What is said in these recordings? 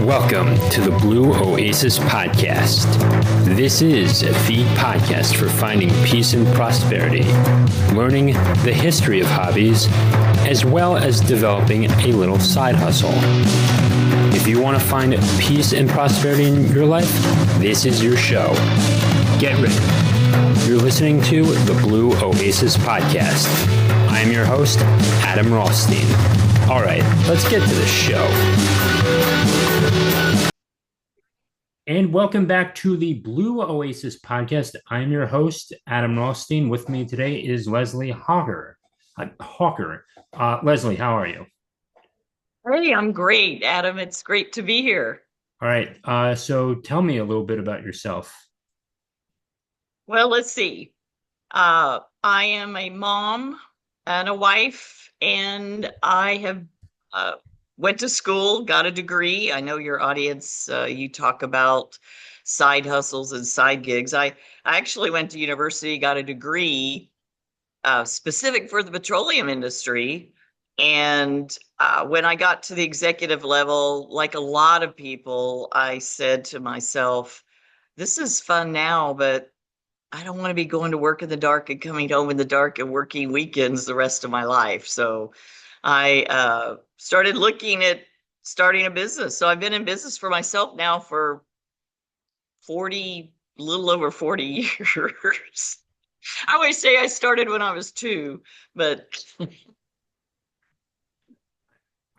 Welcome to the Blue Oasis podcast. This is the podcast for finding peace and prosperity, learning the history of hobbies, as well as developing a little side hustle. If you want to find peace and prosperity in your life, this is your show. Get ready. You're listening to the Blue Oasis podcast. I am your host, Adam Rothstein. All right, let's get to the show. And welcome back to the Blue Oasis podcast. I'm your host, Adam Rothstein. With me today is Leslie Hocker. Leslie, how are you? Hey, I'm great, Adam. It's great to be here. All right, so tell me a little bit about yourself. Well, let's see. I am a mom and a wife, and I have went to school, got a degree. I know your audience, you talk about side hustles and side gigs. I actually went to university, got a degree specific for the petroleum industry. And when I got to the executive level, like a lot of people, I said to myself, this is fun now, but I don't want to be going to work in the dark and coming home in the dark and working weekends the rest of my life. So I started looking at starting a business. So I've been in business for myself now for a little over 40 years. I always say I started when I was 2, but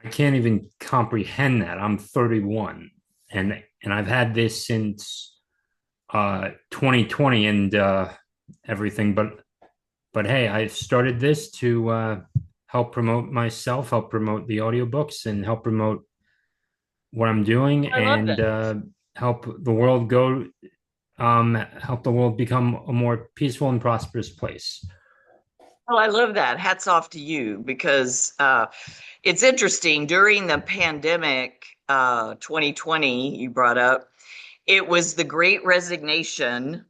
I can't even comprehend that. I'm 31, and I've had this since 2020 and everything. But hey, I started this to help promote myself, help promote the audiobooks, and help promote what I'm doing, I love and that. help the world help the world become a more peaceful and prosperous place. Well, I love that. Hats off to you because it's interesting. During the pandemic, 2020, you brought up, it was the Great Resignation,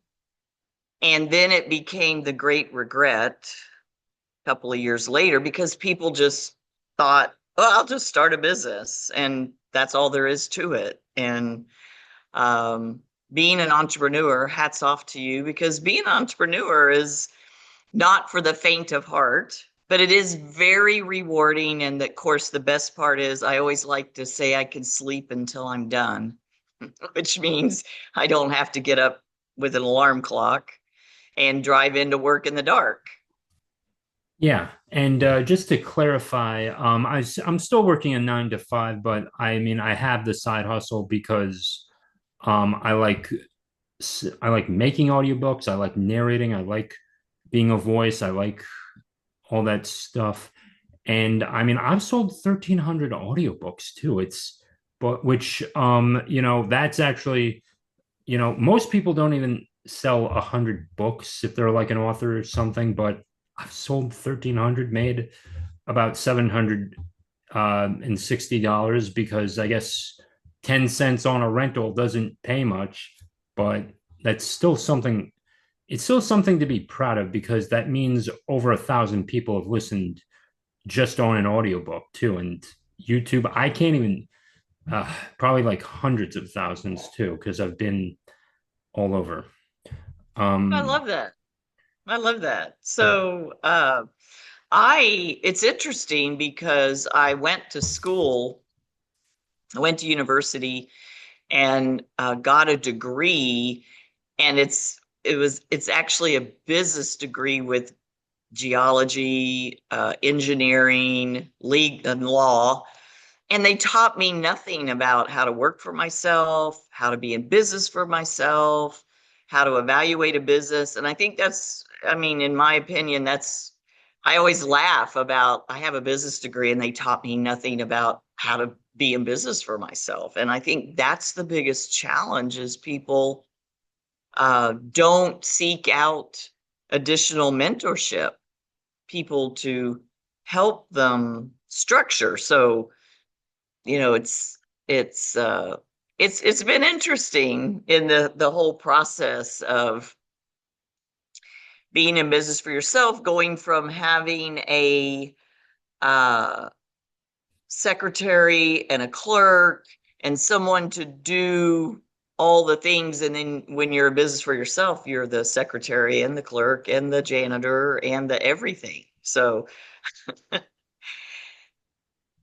and then it became the Great Regret a couple of years later because people just thought, well, I'll just start a business, and that's all there is to it. And being an entrepreneur, hats off to you because being an entrepreneur is not for the faint of heart, but it is very rewarding. And of course, the best part is I always like to say I can sleep until I'm done, which means I don't have to get up with an alarm clock and drive into work in the dark. Yeah, and just to clarify, I'm still working a 9 to 5, but I mean I have the side hustle because I like making audiobooks, I like narrating, I like being a voice, I like all that stuff. And I mean I've sold 1,300 audiobooks too. It's but which that's actually, most people don't even sell 100 books if they're like an author or something, but I've sold 1,300, made about $760 because I guess 10 cents on a rental doesn't pay much, but that's still something. It's still something to be proud of because that means over 1,000 people have listened just on an audiobook too. And YouTube, I can't even, probably like hundreds of thousands too, because I've been all over. I Um, love that. I love that. yeah. So it's interesting because I went to school, I went to university and got a degree, and it's actually a business degree with geology, engineering, legal and law. And they taught me nothing about how to work for myself, how to be in business for myself, how to evaluate a business. And I think I mean, in my opinion, I always laugh about, I have a business degree and they taught me nothing about how to be in business for myself. And I think that's the biggest challenge is people don't seek out additional mentorship, people to help them structure. So, it's been interesting in the whole process of being in business for yourself, going from having a secretary and a clerk and someone to do all the things. And then when you're a business for yourself, you're the secretary and the clerk and the janitor and the everything. So,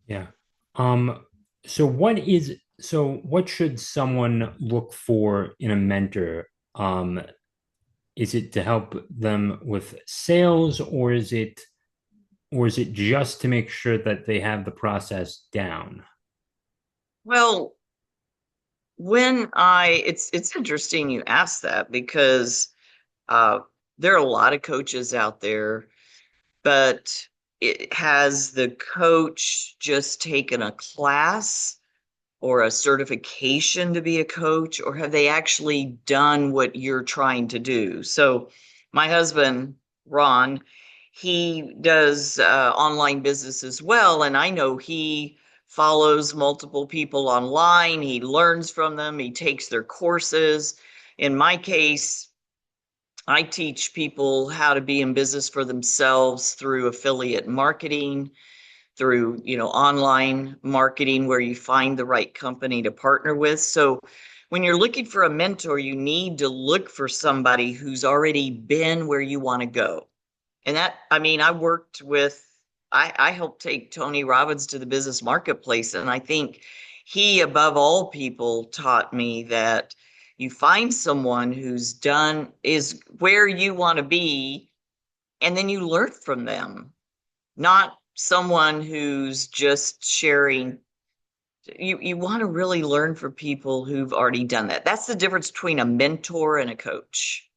Yeah. Um, so what should someone look for in a mentor? Is it to help them with sales, or is it just to make sure that they have the process down? well, it's interesting you asked that because uh, there are a lot of coaches out there, but has the coach just taken a class or a certification to be a coach, or have they actually done what you're trying to do? So, my husband, Ron, he does online business as well. And I know he follows multiple people online, he learns from them, he takes their courses. In my case, I teach people how to be in business for themselves through affiliate marketing, through online marketing where you find the right company to partner with. So when you're looking for a mentor, you need to look for somebody who's already been where you want to go. And that, I mean, I helped take Tony Robbins to the business marketplace, and I think he above all people taught me that you find someone who's done is where you want to be, and then you learn from them, not someone who's just sharing. You want to really learn from people who've already done that. That's the difference between a mentor and a coach.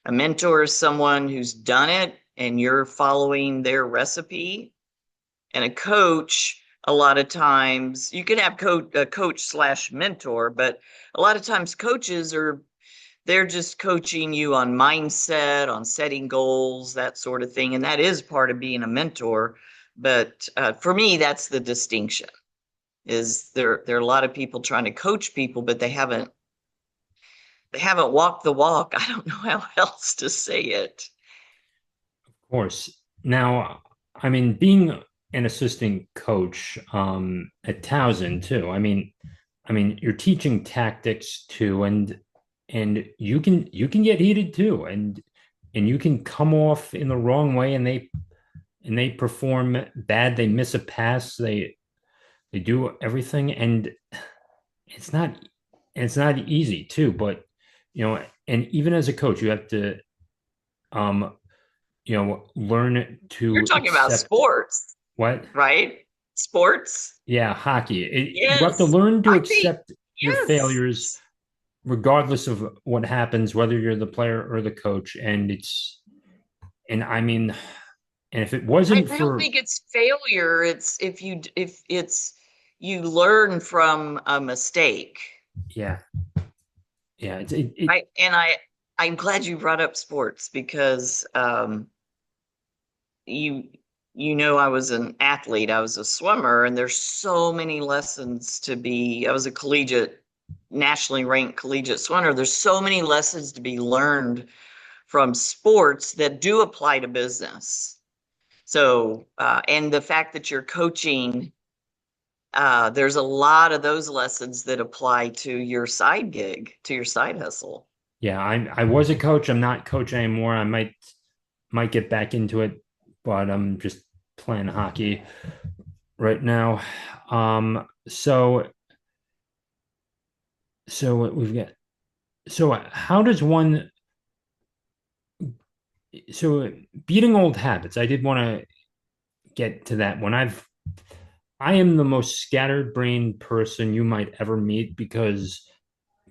A mentor is someone who's done it and you're following their recipe. And a coach, a lot of times you can have a coach slash mentor, but a lot of times coaches are they're just coaching you on mindset, on setting goals, that sort of thing. And that is part of being a mentor. But for me, that's the distinction. Is there are a lot of people trying to coach people, but they haven't walked the walk. I don't know how else to say it. Of course. Now, I mean, being an assistant coach at Towson too. I mean, you're teaching tactics too, and you can get heated too, and you can come off in the wrong way, and they perform bad. They miss a pass. They do everything, and it's not it's not easy too. But and even as a coach, you have to um learn You're to talking about accept sports, what. right? Sports. Yeah, hockey. You have to Yes. learn to I think, accept your yes. failures regardless of what happens, whether you're the player or the coach. And I mean, and if it I, wasn't I don't for, think it's failure. It's if it's you learn from a mistake. yeah, yeah, it I'm glad you brought up sports because you I was an athlete. I was a swimmer, and there's so many lessons to be. I was a collegiate, nationally ranked collegiate swimmer. There's so many lessons to be learned from sports that do apply to business. So, and the fact that you're coaching, there's a lot of those lessons that apply to your side gig, to your side hustle. yeah, I was a coach. I'm not coach anymore. I might get back into it, but I'm just playing hockey right now. So we've got, so how does one, so beating old habits? I did want to get to that one. I am the most scattered brained person you might ever meet because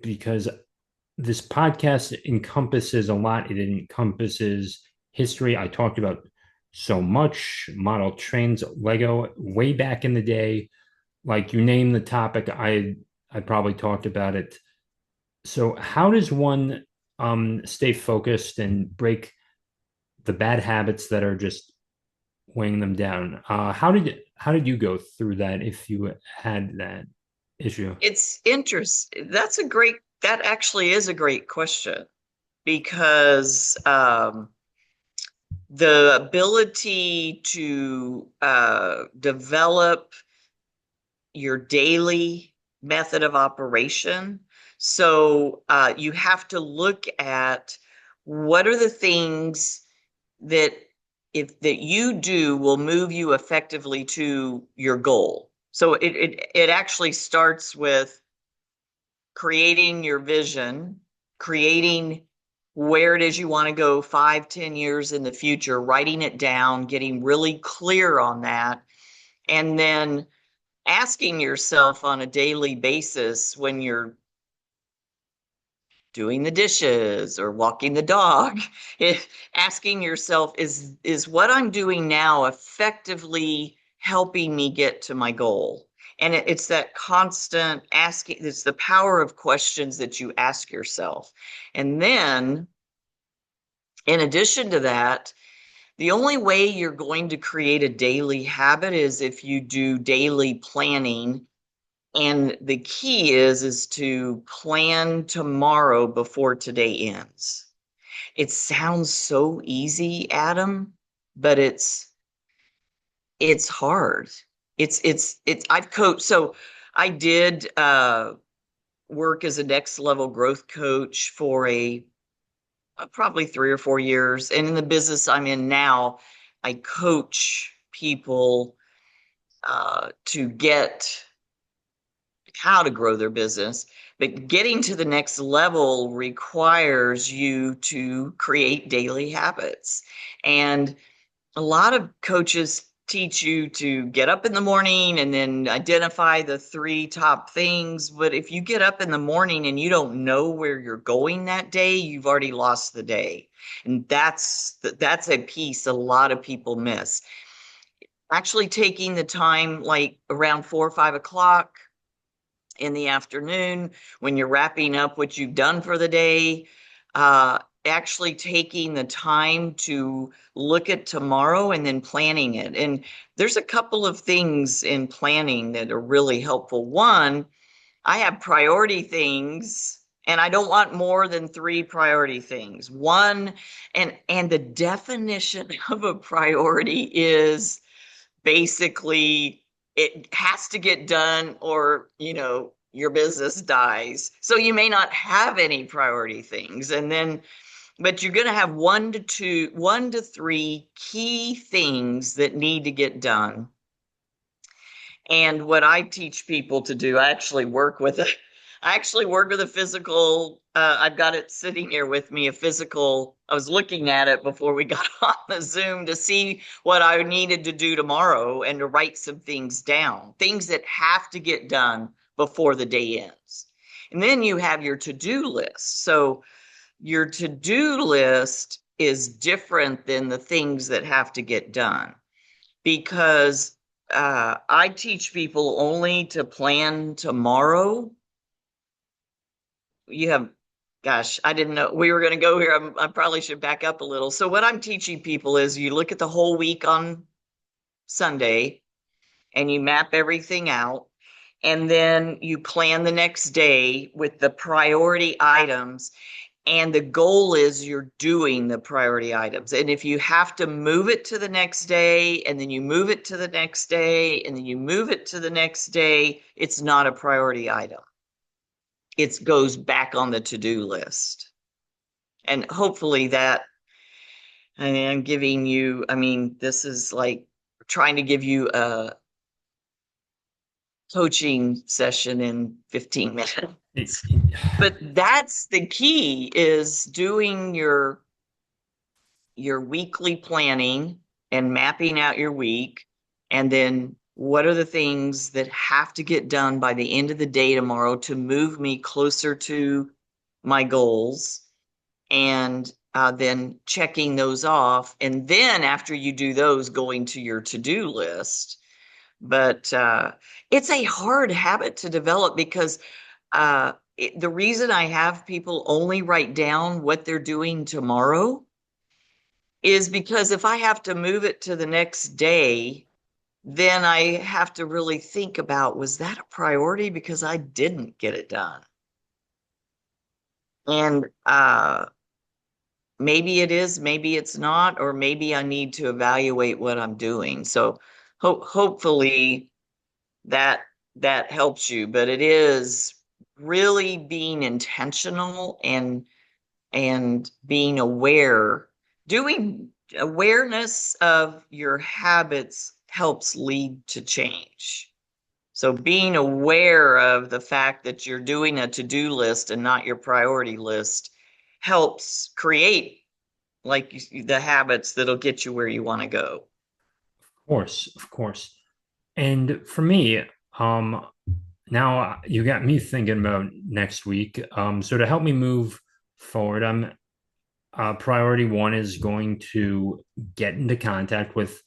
this podcast encompasses a lot. It encompasses history. I talked about so much model trains, Lego, way back in the day. Like you name the topic, I probably talked about it. So how does one stay focused and break the bad habits that are just weighing them down? How did you go through that if you had that issue? It's interesting. That actually is a great question because the ability to develop your daily method of operation. So you have to look at what are the things that if that you do will move you effectively to your goal. So it actually starts with creating your vision, creating where it is you want to go 5, 10 years in the future, writing it down, getting really clear on that, and then asking yourself on a daily basis when you're doing the dishes or walking the dog, asking yourself, is what I'm doing now effectively helping me get to my goal? And it's that constant asking, it's the power of questions that you ask yourself. And then, in addition to that, the only way you're going to create a daily habit is if you do daily planning. And the key is to plan tomorrow before today ends. It sounds so easy, Adam, but it's hard. It's I've coached, so I did work as a next level growth coach for a probably 3 or 4 years. And in the business I'm in now, I coach people to get how to grow their business. But getting to the next level requires you to create daily habits. And a lot of coaches teach you to get up in the morning and then identify the three top things. But if you get up in the morning and you don't know where you're going that day, you've already lost the day. And that's a piece a lot of people miss. Actually taking the time like around 4 or 5 o'clock in the afternoon when you're wrapping up what you've done for the day, actually taking the time to look at tomorrow and then planning it. And there's a couple of things in planning that are really helpful. One, I have priority things and I don't want more than three priority things. One, and the definition of a priority is basically it has to get done or your business dies, so you may not have any priority things. And then but you're going to have 1 to 3 key things that need to get done. And what I teach people to do, I actually work with a physical, I've got it sitting here with me, a physical, I was looking at it before we got on the Zoom to see what I needed to do tomorrow and to write some things down, things that have to get done before the day ends. And then you have your to-do list. So your to-do list is different than the things that have to get done because I teach people only to plan tomorrow. You have, gosh, I didn't know we were going to go here. I probably should back up a little. So, what I'm teaching people is you look at the whole week on Sunday and you map everything out. And then you plan the next day with the priority items. And the goal is you're doing the priority items. And if you have to move it to the next day, and then you move it to the next day, and then you move it to the next day, it's not a priority item. It goes back on the to-do list. And hopefully that, I mean, I'm giving you, I mean, this is like trying to give you a coaching session in 15 It, minutes. But that's the key is doing your weekly planning and mapping out your week. And then what are the things that have to get done by the end of the day tomorrow to move me closer to my goals? And then checking those off. And then after you do those, going to your to-do list. But it's a hard habit to develop because the reason I have people only write down what they're doing tomorrow is because if I have to move it to the next day, then I have to really think about, was that a priority because I didn't get it done? And maybe it is, maybe it's not, or maybe I need to evaluate what I'm doing. So hopefully that that helps you, but it is really being intentional and being aware. Doing awareness of your habits helps lead to change. So being aware of the fact that you're doing a to-do list and not your priority list helps create the habits that'll get you where you want to go. Of course, of course. And for me, um, now you got me thinking about next week. So to help me move forward, I'm priority one is going to get into contact with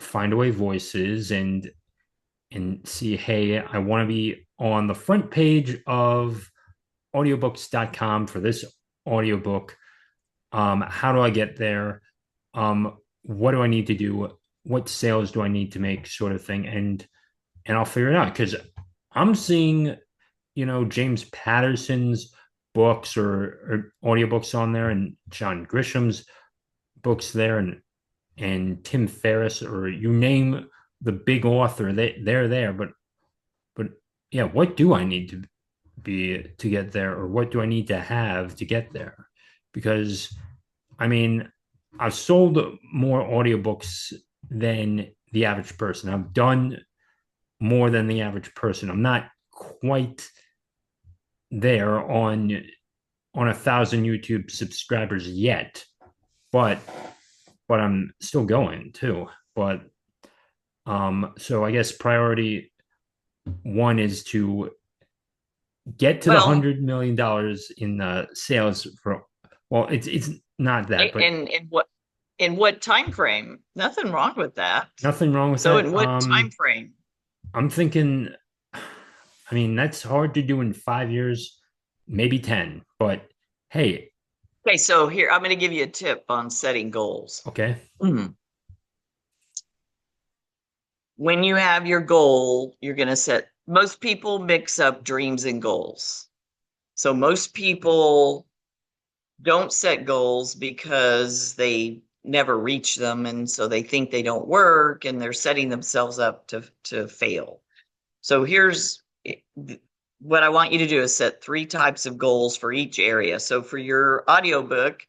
Findaway Voices and see, hey, I want to be on the front page of audiobooks.com for this audiobook. How do I get there? What do I need to do? What sales do I need to make, sort of thing, and I'll figure it out because I'm seeing, James Patterson's books or audiobooks on there, and John Grisham's books there, and Tim Ferriss, or you name the big author, they're there. But yeah, what do I need to be to get there, or what do I need to have to get there? Because I mean, I've sold more audiobooks than the average person. I've done more than the average person. I'm not quite there on 1,000 YouTube subscribers yet, but I'm still going too. But so I guess priority one is to get to the Well, $100 million in sales for. Well, it's not that, but in what time frame? Nothing wrong with that. nothing wrong with So that. in what time frame? I'm thinking. I mean, that's hard to do in 5 years, maybe 10. But hey, Okay, so here I'm going to give you a tip on setting goals. okay, Mhm. When you have your goal, you're going to set, most people mix up dreams and goals. So most people don't set goals because they never reach them. And so they think they don't work and they're setting themselves up to fail. So here's what I want you to do is set three types of goals for each area. So for your audiobook,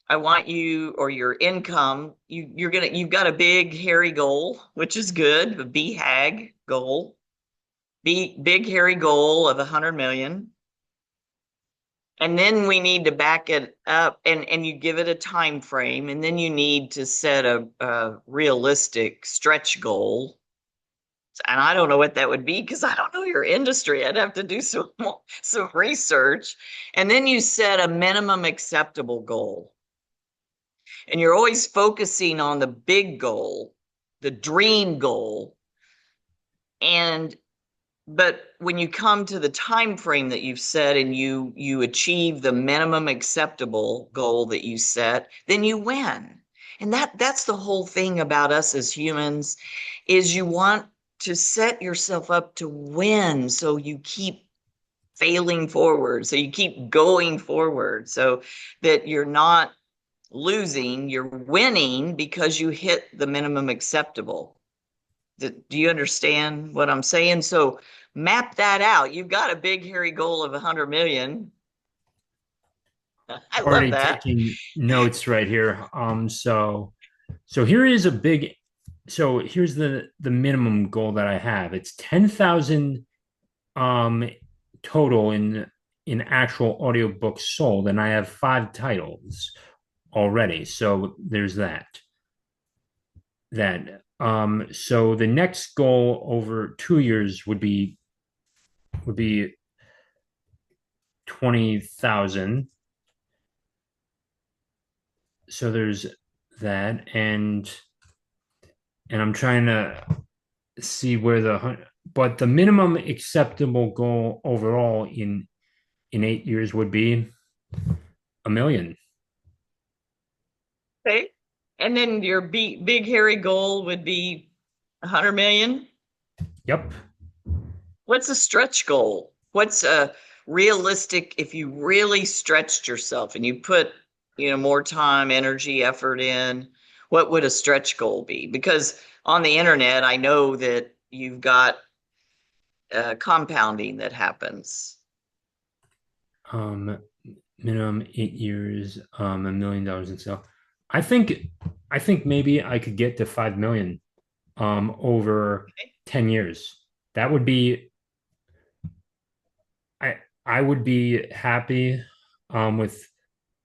I want you, or your income, you've got a big hairy goal, which is good, a BHAG goal, big hairy goal of 100 million. And then we need to back it up and you give it a time frame, and then you need to set a realistic stretch goal. And I don't know what that would be because I don't know your industry. I'd have to do some research. And then you set a minimum acceptable goal. And you're always focusing on the big goal, the dream goal. And but when you come to the time frame that you've set and you achieve the minimum acceptable goal that you set, then you win. And that's the whole thing about us as humans, is you want to set yourself up to win, so you keep failing forward, so you keep going forward, so that you're not losing, you're winning because you hit the minimum acceptable. Do you understand what I'm saying? So map that out. You've got a big hairy goal of 100 million. I love already that. taking notes right here. So here is a big. So here's the minimum goal that I have. It's 10,000 um total in actual audiobooks sold, and I have five titles already. So there's that. So the next goal over 2 years would be 20,000. So there's that, and I'm trying to see where but the minimum acceptable goal overall in 8 years would be 1 million. Okay. And then your big hairy goal would be 100 million. Yep. What's a stretch goal? What's a realistic, if you really stretched yourself and you put, more time, energy, effort in, what would a stretch goal be? Because on the internet, I know that you've got compounding that happens. Um, minimum 8 years, $1 million in sale. I think I think maybe I could get to 5 million over 10 years. That would be I would be happy with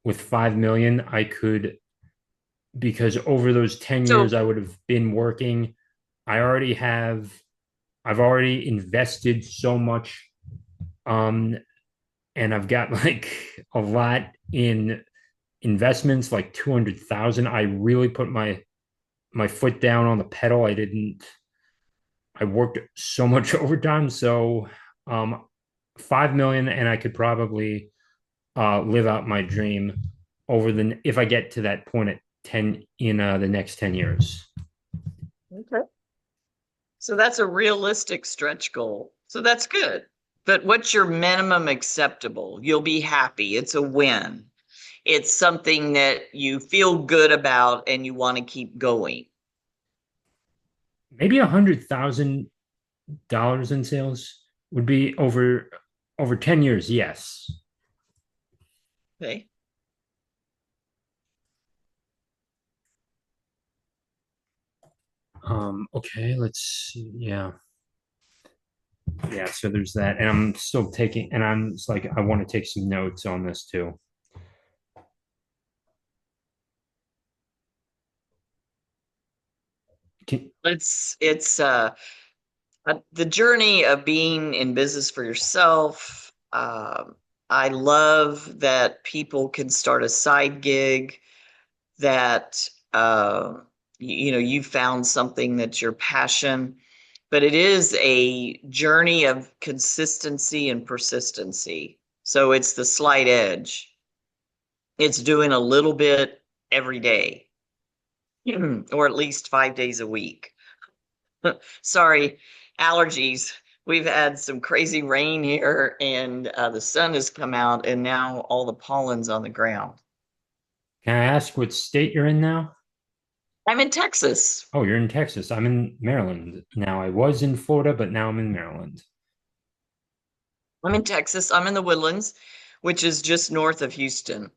5 million. I could because over those 10 So years I would have been working. I already have I've already invested so much and I've got like a lot in investments like 200,000. I really put my foot down on the pedal. I worked so much overtime. So 5 million and I could probably live out my dream over the if I get to that point at 10 in the next 10 years. okay. So that's a realistic stretch goal. So that's good. But what's your minimum acceptable? You'll be happy. It's a win. It's something that you feel good about and you want to keep going. Maybe $100,000 in sales would be over 10 years. Yes. Okay. Okay, let's see. Yeah. Yeah, so there's that. And I'm still taking and I'm it's like I want to take some notes on this too. Can, It's the journey of being in business for yourself. I love that people can start a side gig that you found something that's your passion, but it is a journey of consistency and persistency. So it's the slight edge. It's doing a little bit every day, or at least 5 days a week. Sorry, allergies. We've had some crazy rain here, and the sun has come out, and now all the pollen's on the ground. can I ask what state you're in now? I'm in Texas. Oh, you're in Texas. I'm in Maryland now. I was in Florida, but now I'm in Maryland. I'm in Texas. I'm in the Woodlands, which is just north of Houston.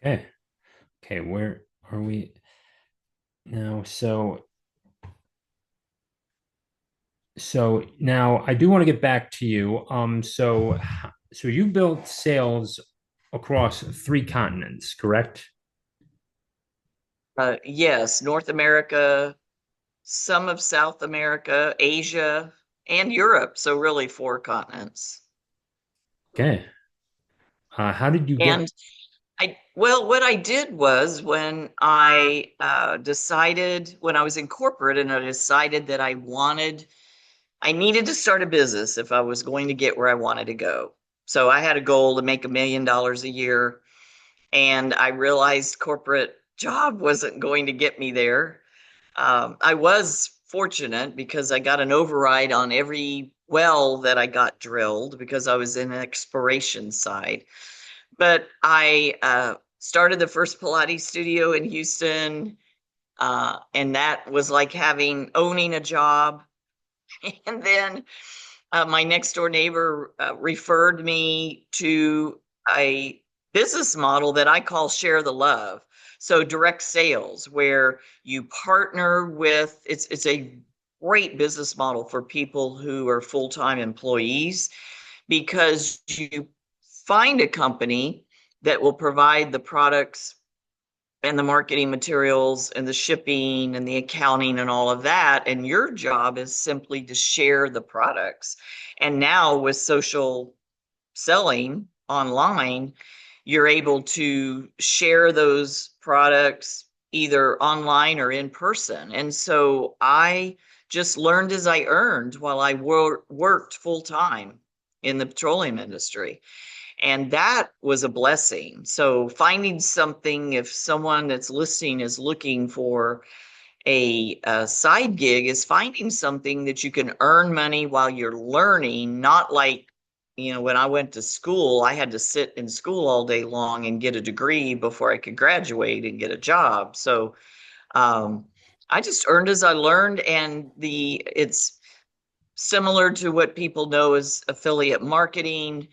Okay. Okay, where are we now? So now I do want to get back to you. So you built sales across 3 continents, correct? Yes, North America, some of South America, Asia, and Europe. So really 4 continents. Okay. How did you get? And well, what I did was when I decided, when I was in corporate and I decided that I needed to start a business if I was going to get where I wanted to go. So I had a goal to make $1 million a year, and I realized corporate job wasn't going to get me there. I was fortunate because I got an override on every well that I got drilled because I was in an exploration side. But I started the first Pilates studio in Houston, and that was like owning a job. And then my next door neighbor referred me to a business model that I call share the love. So direct sales, where you partner with, it's a great business model for people who are full-time employees because you find a company that will provide the products and the marketing materials and the shipping and the accounting and all of that. And your job is simply to share the products. And now with social selling online, you're able to share those products either online or in person. And so I just learned as I earned while I worked full time in the petroleum industry. And that was a blessing. So finding something, if someone that's listening is looking for a side gig, is finding something that you can earn money while you're learning, not like, when I went to school, I had to sit in school all day long and get a degree before I could graduate and get a job. So um, I just earned as I learned, and it's similar to what people know as affiliate marketing.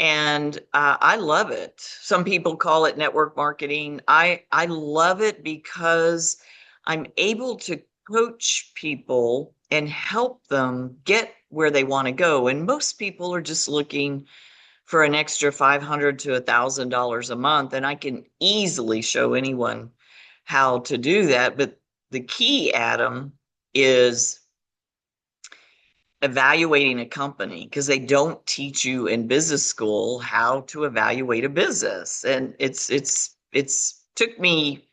And I love it. Some people call it network marketing. I love it because I'm able to coach people and help them get where they want to go. And most people are just looking for an extra 500 to $1,000 a month. And I can easily show anyone how to do that. But the key, Adam, is evaluating a company, because they don't teach you in business school how to evaluate a business. And it's took me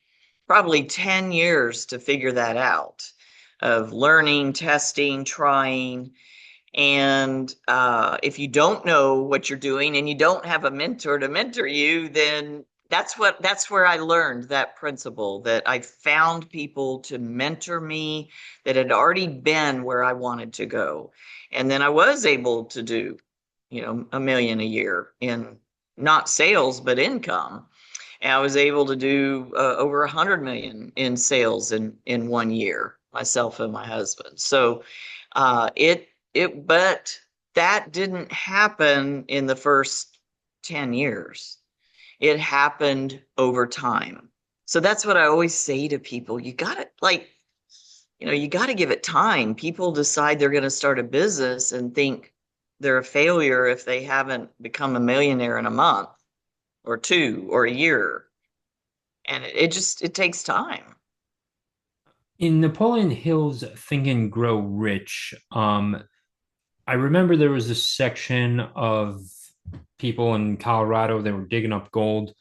probably 10 years to figure that out, of learning, testing, trying. And if you don't know what you're doing and you don't have a mentor to mentor you, then that's where I learned that principle, that I found people to mentor me that had already been where I wanted to go. And then I was able to do, $1 million a year in not sales, but income. And I was able to do over 100 million in sales in 1 year, myself and my husband. So but that didn't happen in the first 10 years. It happened over time. So that's what I always say to people. You got to, you got to give it time. People decide they're going to start a business and think they're a failure if they haven't become a millionaire in a month or two or a year. And it takes time. In Napoleon Hill's Think and Grow Rich, I remember there was a section of people in Colorado, they were digging up gold,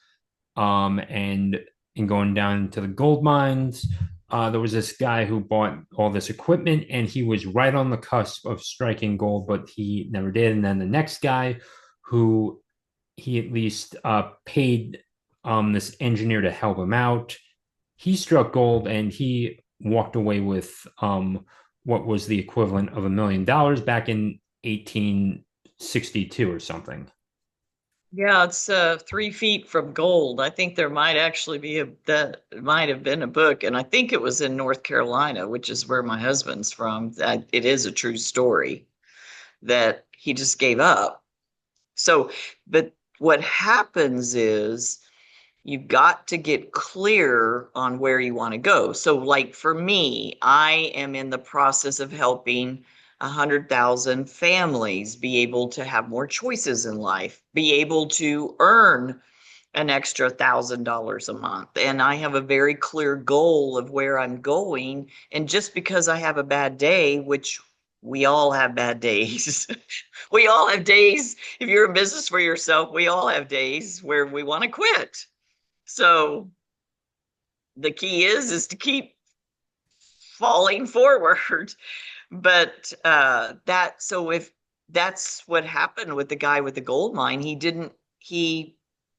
and going down to the gold mines. There was this guy who bought all this equipment, and he was right on the cusp of striking gold, but he never did. And then the next guy, who he at least paid this engineer to help him out, he struck gold, and he walked away with what was the equivalent of $1 million back in 1862 or something. Yeah, it's 3 feet from gold. I think there might actually be that might have been a book, and I think it was in North Carolina, which is where my husband's from. That it is a true story that he just gave up. So, but what happens is you've got to get clear on where you want to go. So, like for me, I am in the process of helping 100,000 families be able to have more choices in life, be able to earn an extra $1,000 a month. And I have a very clear goal of where I'm going. And just because I have a bad day, which we all have bad days. We all have days. If you're in business for yourself, we all have days where we want to quit. So the key is to keep falling forward. But if that's what happened with the guy with the gold mine, he didn't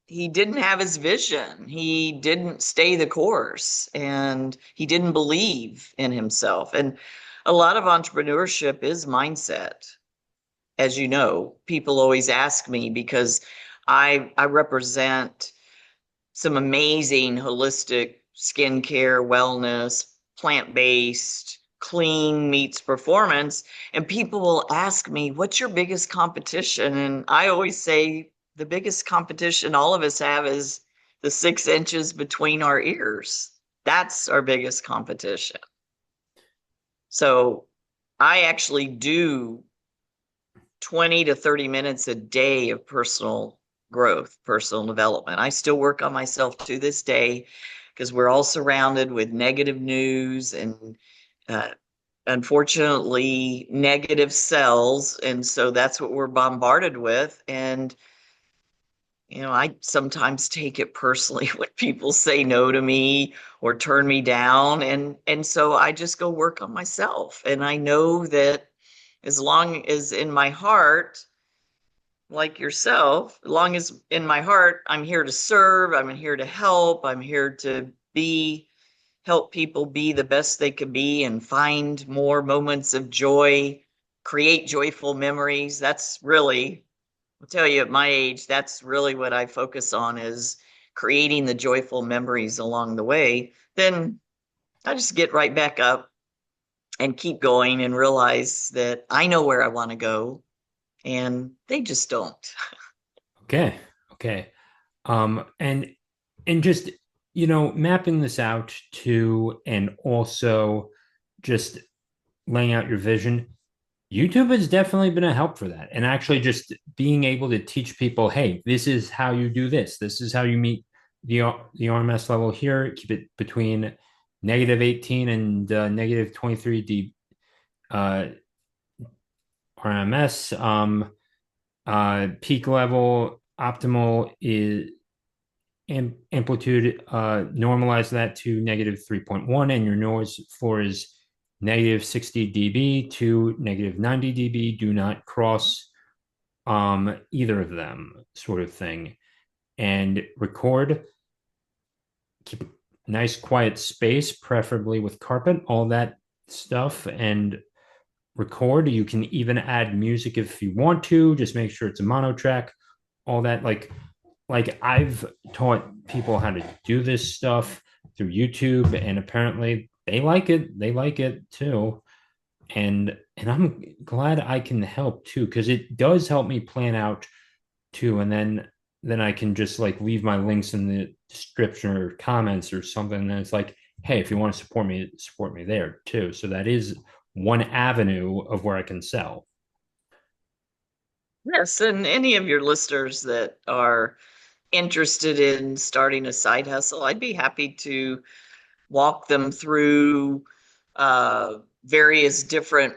have his vision. He didn't stay the course, and he didn't believe in himself. And a lot of entrepreneurship is mindset. As you know, people always ask me, because I represent some amazing holistic skincare, wellness, plant-based, clean meets performance. And people will ask me, what's your biggest competition? And I always say, the biggest competition all of us have is the 6 inches between our ears. That's our biggest competition. So I actually do 20 to 30 minutes a day of personal growth, personal development. I still work on myself to this day, because we're all surrounded with negative news and uh, unfortunately negative cells. And so that's what we're bombarded with. And I sometimes take it personally when people say no to me or turn me down. And so I just go work on myself. And I know that as long as in my heart, like yourself, as long as in my heart, I'm here to serve, I'm here to help, I'm here to help people be the best they can be and find more moments of joy, create joyful memories. That's really, I'll tell you, at my age, that's really what I focus on, is creating the joyful memories along the way. Then I just get right back up and keep going and realize that I know where I want to go and they just don't. Okay. Okay. And just, mapping this out too, and also just laying out your vision. YouTube has definitely been a help for that. And actually just being able to teach people, hey, this is how you do this. This is how you meet the RMS level here. Keep it between -18 and -23 uh, RMS. Peak level optimal is amplitude, normalize that to -3.1, and your noise floor is -60 dB to -90 dB. Do not cross either of them, sort of thing. And record, keep a nice quiet space, preferably with carpet, all that stuff, and record. You can even add music if you want to, just make sure it's a mono track, all that. Like I've taught people how to do this stuff through YouTube, and apparently they like it. They like it too. And I'm glad I can help too, because it does help me plan out too. And then I can just like leave my links in the description or comments or something. And it's like, hey, if you want to support me there too. So that is one avenue of where I can sell. Yes, and any of your listeners that are interested in starting a side hustle, I'd be happy to walk them through various different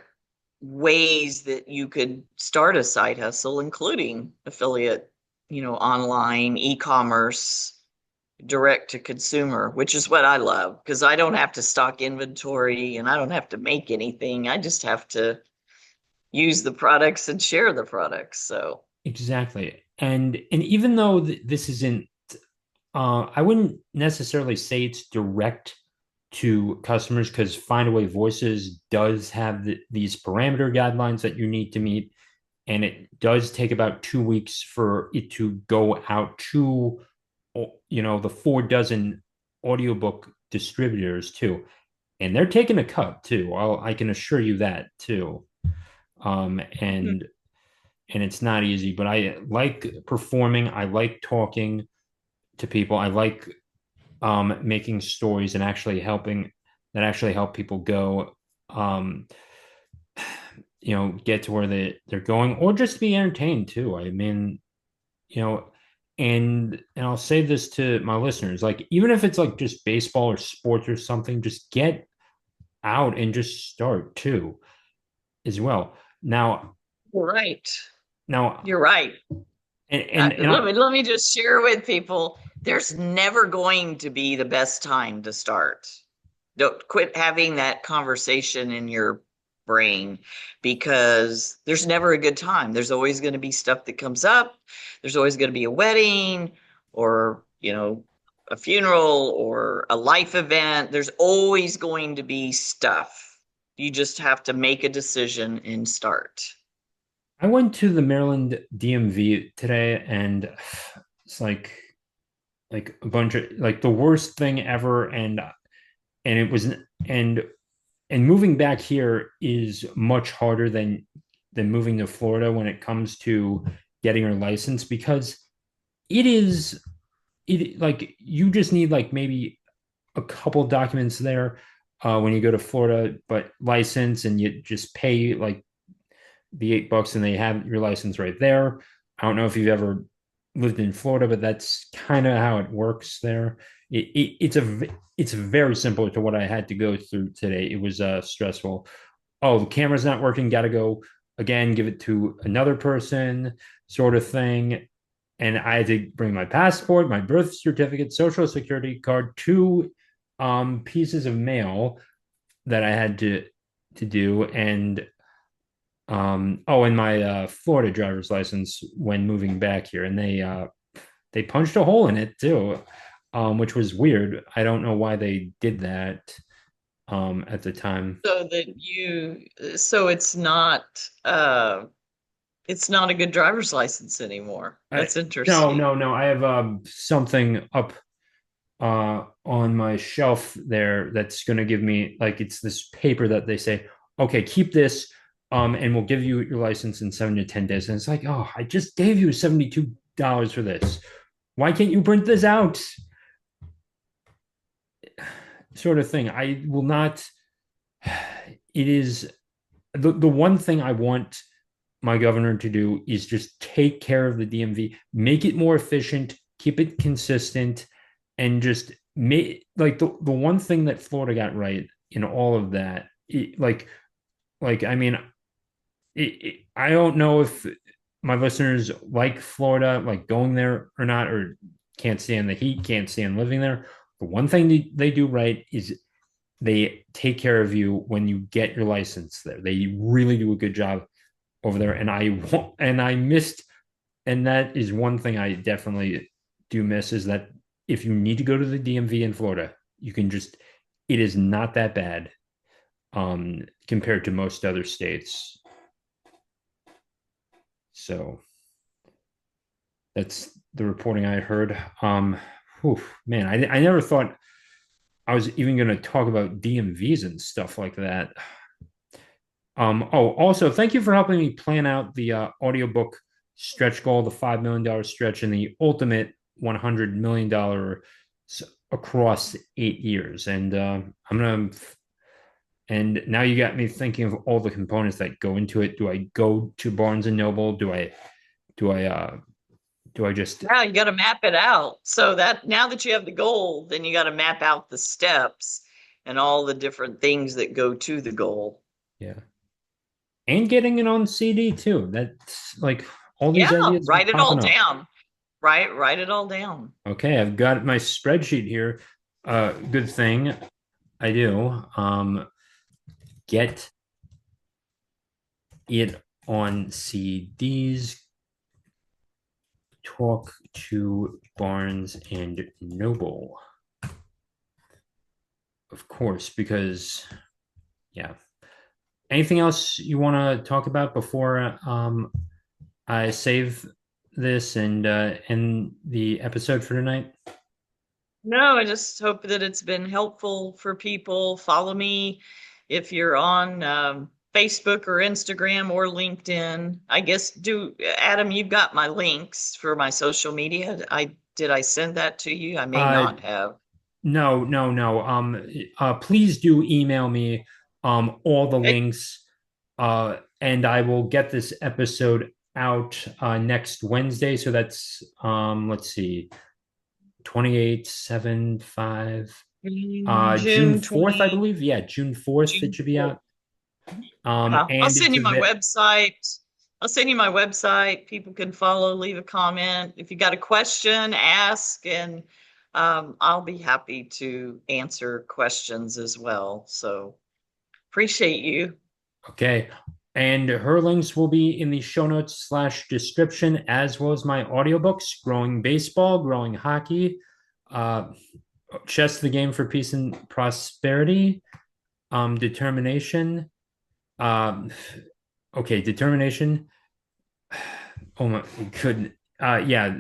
ways that you could start a side hustle, including affiliate, online, e-commerce, direct to consumer, which is what I love because I don't have to stock inventory and I don't have to make anything. I just have to use the products and share the products. So, Exactly. And even though this isn't, I wouldn't necessarily say it's direct to customers, because Findaway Voices does have these parameter guidelines that you need to meet, and it does take about 2 weeks for it to go out to, the 4 dozen audiobook distributors too, and they're taking a cut too. I can assure you that too. Um, and and it's not easy, but I like performing. I like talking to people. I like making stories and actually helping that actually help people go, um, get to where they're going, or just be entertained too. I mean, you know, and I'll say this to my listeners, like even if it's like just baseball or sports or something, just get out and just start too as well. Now, you're right. now, You're right. and Let me just share with people there's never going to be the best time to start. Don't quit having that conversation in your brain because there's never a good time. There's always going to be stuff that comes up. There's always going to be a wedding or, a funeral or a life event. There's always going to be stuff. You just have to make a decision and start. I went to the Maryland DMV today, and it's like a bunch of like the worst thing ever. And it was and moving back here is much harder than moving to Florida when it comes to getting your license, because it is it like you just need like maybe a couple documents there when you go to Florida, but license, and you just pay like the $8 and they have your license right there. I don't know if you've ever lived in Florida, but that's kind of how it works there. It's very similar to what I had to go through today. It was stressful. Oh, the camera's not working. Got to go again. Give it to another person, sort of thing. And I had to bring my passport, my birth certificate, social security card, two pieces of mail that I had to do, and and my Florida driver's license when moving back here, and they punched a hole in it too, which was weird. I don't know why they did that at the time. So it's not a good driver's license anymore. I, That's no, interesting. no, no. I have something up. on my shelf there that's going to give me like it's this paper that they say, okay, keep this, and we'll give you your license in 7 to 10 days. And it's like, oh, I just gave you $72 for this. Why can't you print this out? Sort of thing. I will not. It is the one thing I want my governor to do is just take care of the DMV, make it more efficient, keep it consistent, and just make like the one thing that Florida got right in all of that. I mean, I don't know if my listeners like Florida, like going there or not, or can't stand the heat, can't stand living there. The one thing they do right is they take care of you when you get your license there. They really do a good job over there, and I missed, and that is one thing I definitely do miss is that if you need to go to the DMV in Florida, you can just it is not that bad compared to most other states. So that's the reporting I heard. Whew, man, I never thought I was even going to talk about DMVs and stuff like that. Also, thank you for helping me plan out the audiobook stretch goal, the $5 million stretch, and the ultimate $100 million across 8 years. And I'm gonna. And now you got me thinking of all the components that go into it. Do I go to Barnes and Noble? Do I do I just Now you got to map it out. So that now that you have the goal, then you got to map out the steps and all the different things that go to the goal. yeah. And getting it on CD too. That's like all these Yeah, ideas are write it all popping up. down. Write it all down. Okay, I've got my spreadsheet here. Good thing I do. Get it on CDs. Talk to Barnes and Noble, of course, because yeah. Anything else you want to talk about before I save this and end the episode for tonight? No, I just hope that it's been helpful for people. Follow me if you're on Facebook or Instagram or LinkedIn. I guess do Adam, you've got my links for my social media. I send that to you? I may Uh, not have. no, no, no. Please do email me all the Okay. links, and I will get this episode out next Wednesday. So that's let's see, 28, 7, 5, June June 4th, I 20, believe. Yeah, June 4th, it June should be 4th. out. I'll And send it's you a my bit website. I'll send you my website. People can follow, leave a comment. If you got a question, ask, and I'll be happy to answer questions as well. So appreciate you. okay. And her links will be in the show notes slash description, as well as my audiobooks, Growing Baseball, Growing Hockey, uh, Chess, the Game for Peace and Prosperity, Determination. Um, okay, Determination. Oh my good. Yeah.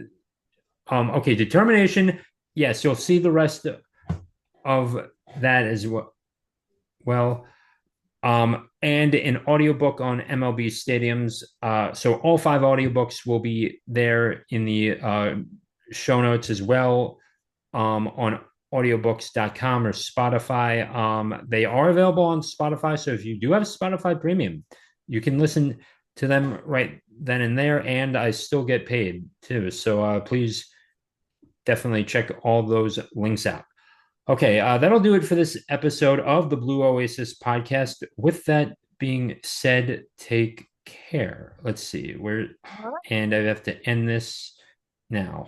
Okay, Determination. Yes, you'll see the rest of that as well. Well, and an audiobook on MLB stadiums. So all five audiobooks will be there in the show notes as well, on audiobooks.com or Spotify. They are available on Spotify. So if you do have Spotify Premium, you can listen to them right then and there. And I still get paid too. So please definitely check all those links out. Okay, that'll do it for this episode of the Blue Oasis podcast. With that being said, take care. Let's see where, and I have to end this now.